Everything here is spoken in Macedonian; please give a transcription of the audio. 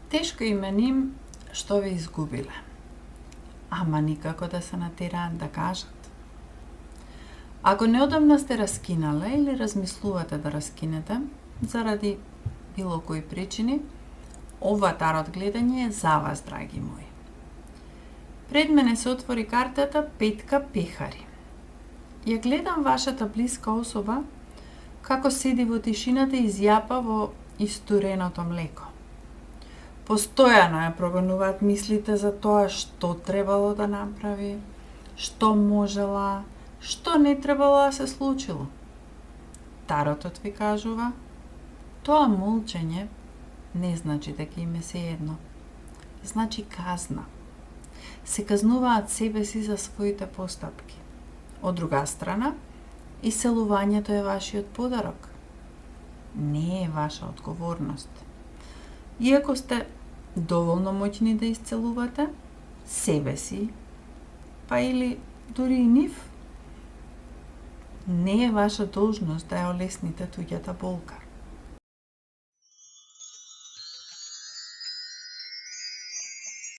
Тешко именим што ве изгубиле, ама никако да се натераат да кажат. Ако неодамна сте раскинале или размислувате да раскинете, заради било кои причини, ова тарот гледање е за вас, драги мои. Пред мене се отвори картата Петка пехари. Ја гледам вашата блиска особа како седи во тишината и изјапа во истуреното млеко. Постојано ја прогонуваат мислите за тоа што требало да направи, што можела, што не требало да се случило. Таротот ви кажува, тоа молчење не значи дека им е сеедно. Значи казна. Се казнуваат себе си за своите постапки. Од друга страна, иселувањето е вашиот подарок. Не е ваша одговорност. Иако сте доволно моќни да исцелувате себе си, па или дури и нив, не е ваша должност да ја олесните туѓата болка.